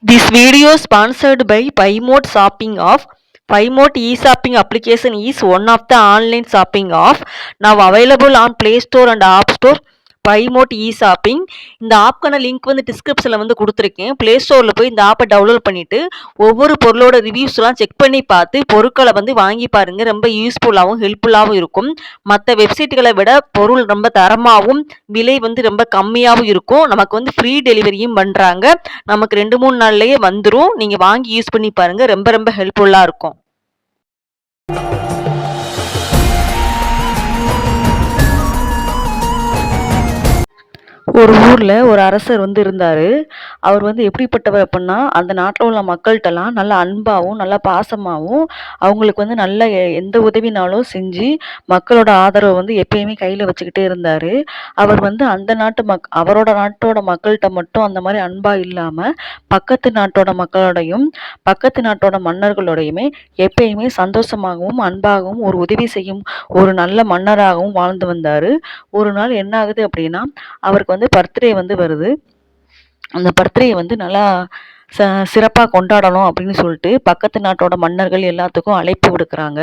This video is sponsored by PayMode Shopping of PayMode e-shopping application is one of the online shopping app now available on Play Store and App Store. PayMode e-shopping இந்த ஆப்க்கான link வந்து டிஸ்கிரிப்ஷனில் வந்து கொடுத்துருக்கேன். Play ஸ்டோரில் போய் இந்த ஆப்பை download பண்ணிவிட்டு ஒவ்வொரு பொருளோட ரிவ்யூஸ்லாம் செக் பண்ணி பார்த்து பொருட்களை வந்து வாங்கி பாருங்கள். ரொம்ப யூஸ்ஃபுல்லாகவும் ஹெல்ப்ஃபுல்லாகவும் இருக்கும். மற்ற வெப்சைட்டுகளை விட பொருள் ரொம்ப தரமாகவும் விலை வந்து ரொம்ப கம்மியாகவும் இருக்கும். நமக்கு வந்து ஃப்ரீ டெலிவரியும் பண்ணுறாங்க. நமக்கு 2-3 நாள்லயே வந்துரும். நீங்க வாங்கி யூஸ் பண்ணி பாருங்க. ரொம்ப ரொம்ப ஹெல்ப்ஃபுல்லா இருக்கும். ஒரு ஊர்ல ஒரு அரசர் வந்து இருந்தாரு. அவர் வந்து எப்படிப்பட்டவர் அப்புட்னா, அந்த நாட்டுல உள்ள மக்கள்ட்டலாம் நல்லா அன்பாவும், நல்லா பாசமாவும், அவங்களுக்கு வந்து நல்ல எந்த உதவினாலும் செஞ்சு, மக்களோட ஆதரவ வந்து எப்பயுமே கையில வச்சுக்கிட்டே இருந்தாரு. அவர் வந்து அந்த நாட்டு அவரோட நாட்டோட மக்கள்ட்ட மட்டும் அந்த மாரி அன்பா இல்லாம, பக்கத்து நாட்டோட மக்களோடையும், பக்கத்து நாட்டோட மன்னர்களோடையுமே எப்பயுமே சந்தோஷமாகவும், அன்பாகவும், ஒரு உதவி செய்யும் ஒரு நல்ல மன்னராகவும் வாழ்ந்து வந்தாரு. ஒரு நாள் என்ன ஆகுது அப்படின்னா, அவருக்கு வந்து பர்த்டே வந்து வருது. அந்த பர்த்டே வந்து நல்லா சிறப்பா கொண்டாடணும் அப்படின்னு சொல்லிட்டு பக்கத்து நாட்டோட மன்னர்கள் எல்லாத்துக்கும் அழைப்பு விடுக்குறாங்க.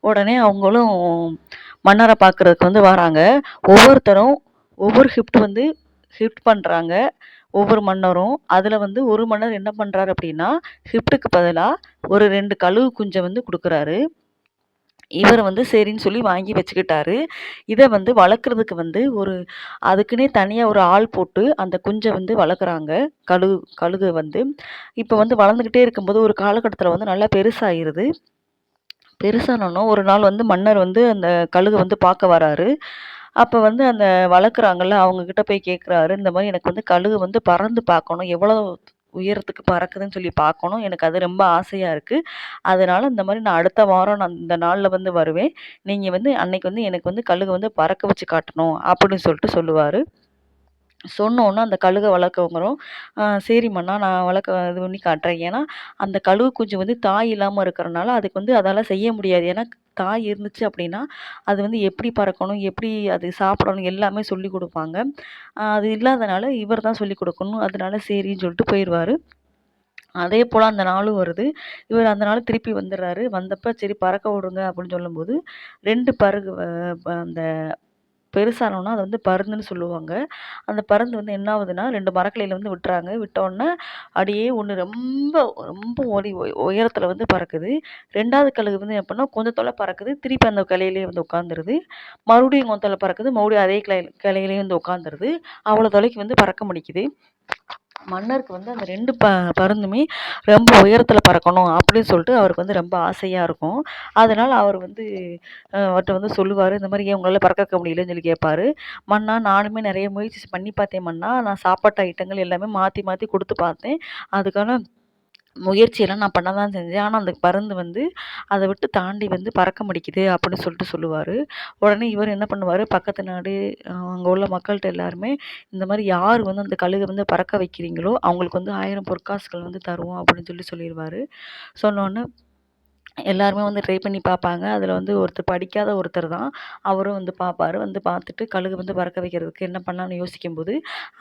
உடனே அவங்களும் மன்னரை பார்க்கறதுக்கு வந்து வராங்க. ஒவ்வொருத்தரும் ஒவ்வொரு கிஃப்ட் பண்றாங்க. ஒவ்வொரு மன்னரும். அதுல வந்து ஒரு மன்னர் என்ன பண்றாரு அப்படின்னா, கிஃப்ட்டுக்கு பதிலா ஒரு 2 கழுகு குஞ்ச வந்து குடுக்குறாரு. இவர் வந்து சரின்னு சொல்லி வாங்கி வச்சுக்கிட்டாரு. இத வந்து வளர்க்குறதுக்கு வந்து அதுக்குன்னே தனியா ஒரு ஆள் போட்டு அந்த குஞ்ச வந்து வளர்க்குறாங்க. கழுகு வந்து. இப்ப வந்து வளர்ந்துகிட்டே இருக்கும்போது ஒரு காலகட்டத்தில வந்து நல்லா பெருசாயிருது. பெருசானோன ஒரு நாள் வந்து மன்னர் வந்து அந்த கழுக வந்து பார்க்க வராரு. அப்ப வந்து அந்த வளர்க்குறாங்கல்ல, அவங்க கிட்ட போய் கேட்குறாரு. இந்த மாரி எனக்கு வந்து கழுகு வந்து பறந்து பார்க்கணும். எவ்வளோ உயரத்துக்கு பறக்குதுன்னு சொல்லி பார்க்கணும். எனக்கு அது ரொம்ப ஆசையா இருக்கு. அதனால இந்த மாரி நான் அடுத்த வாரம் நான் இந்த நாள்ல வந்து வருவேன். நீங்க வந்து அன்னைக்கு வந்து எனக்கு வந்து கழுக வந்து பறக்க வச்சு காட்டணும் அப்படின்னு சொல்லிட்டு சொல்லுவாரு. சொன்னோன அந்த கழுக வளர்க்கவங்களும், சரி மன்னா நான் இது பண்ணி காட்டுறேன். ஏன்னா, அந்த கழுகு குஞ்சு வந்து தாய் இல்லாம இருக்கிறனால, அதுக்கு வந்து அதால செய்ய முடியாது. ஏன்னா, தாய் இருந்துச்சு அப்படின்னா, அது வந்து எப்படி பறக்கணும், எப்படி அது சாப்பிடணும் எல்லாமே சொல்லிக் குடுப்பாங்க. அது இல்லாதனால இவர் தான் சொல்லிக் குடுக்கணும். அதனால சரின்னு சொல்லிட்டு போயிருவாரு. அதேபோல அந்த நாளும் வருது. இவர் அந்த நாள் திருப்பி வந்துர்றாரு. வந்தப்ப சரி பறக்க விடுங்க அப்படின்னு சொல்லும்போது, 2 பருகு அந்த பெருசானோன அத வந்து பருந்துன்னு சொல்லுவாங்க. அந்த பருந்து வந்து என்ன ஆகுதுன்னா, 2 மரக்கிளையில வந்து விட்டுறாங்க. விட்டோனே அப்படியே ஒண்ணு ரொம்ப ரொம்ப உயரத்தில வந்து பறக்குது. 2வது கழுகு வந்து என்ன பண்ணும், கொஞ்சம் தொலை பறக்குது. திருப்பி அந்த கிளையிலேயே வந்து உட்காந்துருது. மறுபடியும் கொஞ்சம் தொலை பறக்குது. மறுபடியும் அதே கிளையிலேயே வந்து உட்காந்துருது. அவ்வளோ தொலைக்கு வந்து பறக்க முடிக்குது. மன்னருக்கு வந்து அந்த 2 பருந்துமே ரொம்ப உயரத்தில பறக்கணும் அப்படின்னு சொல்லிட்டு அவருக்கு வந்து ரொம்ப ஆசையா இருக்கும். அதனால அவர் வந்து அவர்ட்ட வந்து சொல்லுவாரு, இந்த மாரி ஏன் உங்களால பறக்க வைக்க முடியலன்னு சொல்லி கேட்பாரு. மன்னா நானுமே நெறைய முயற்சி பண்ணி பார்த்தேன் மன்னா. நான் சாப்பாட்டு ஐட்டங்கள் எல்லாமே மாத்தி மாத்தி குடுத்து பார்த்தேன். அதுக்கான முயற்சியெல்லாம் நான் பண்ண தான் செஞ்சேன். ஆனா, அந்த பருந்து வந்து அத விட்டு தாண்டி வந்து பறக்க மாட்டேங்குது அப்படின்னு சொல்லிட்டு சொல்லுவாரு. உடனே இவர் என்ன பண்ணுவாரு, பக்கத்து நாடு அங்க உள்ள மக்கள்ட்ட எல்லாருமே இந்த மாரி யார் வந்து அந்த கழுக வந்து பறக்க வைக்கிறீங்களோ, அவங்களுக்கு வந்து 1000 பொற்காசுகள் வந்து தருவோம் அப்படின்னு சொல்லிருவாரு. சொன்னோனே எல்லாருமே வந்து ட்ரை பண்ணி பார்ப்பாங்க. அதில வந்து படிக்காத ஒருத்தர் தான். அவரும் வந்து பார்ப்பாரு. வந்து பார்த்துட்டு கழுகு வந்து பறக்க வைக்கிறதுக்கு என்ன பண்ணலான்னு யோசிக்கும்போது,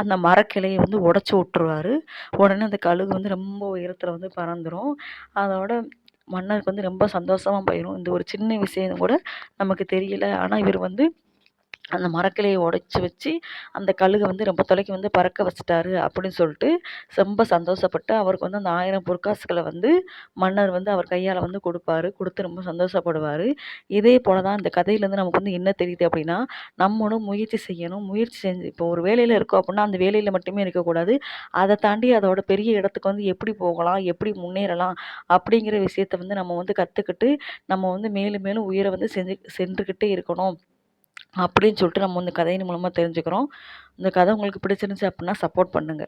அந்த மரக்கிளைய வந்து உடைச்சு விட்டுருவாரு. உடனே அந்த கழுகு வந்து ரொம்ப உயரத்தில வந்து பறந்துரும். அதோட மன்னருக்கு வந்து ரொம்ப சந்தோஷமா போயிரும். இந்த ஒரு சின்ன விஷயம் கூட நமக்கு தெரியல. ஆனா இவர் வந்து அந்த மரக்கிளைய உடைச்சு வச்சு, அந்த கழுக வந்து ரொம்ப தொலைக்கு வந்து பறக்க வச்சுட்டாரு அப்படின்னு சொல்லிட்டு, ரொம்ப சந்தோஷப்பட்டு அவருக்கு வந்து அந்த 1000 பொற்காசுகள வந்து மன்னர் வந்து அவர் கையால வந்து குடுப்பாரு. குடுத்து ரொம்ப சந்தோஷப்படுவாரு. இதே போல தான் இந்த கதையிலேருந்து நமக்கு வந்து என்ன தெரியுது அப்படின்னா, நம்மளும் முயற்சி செய்யணும். முயற்சி செஞ்சு இப்போ ஒரு வேலையில இருக்கோம் அப்படின்னா, அந்த வேலையில மட்டுமே இருக்கக்கூடாது. அத தாண்டி அதோட பெரிய இடத்துக்கு வந்து எப்படி போகலாம்? எப்படி முன்னேறலாம்? அப்படிங்கிற விஷயத்த வந்து நம்ம வந்து கத்துக்கிட்டு, நம்ம வந்து மேலும் மேலும் உயர வந்து சென்றுகிட்டே இருக்கணும். அப்படின்னு சொல்லிட்டு நம்ம இந்த கதையின் மூலமா தெரிஞ்சுக்கிறோம். இந்த கதை உங்களுக்கு பிடிச்சிருந்துச்சு அப்படின்னா சப்போர்ட் பண்ணுங்க.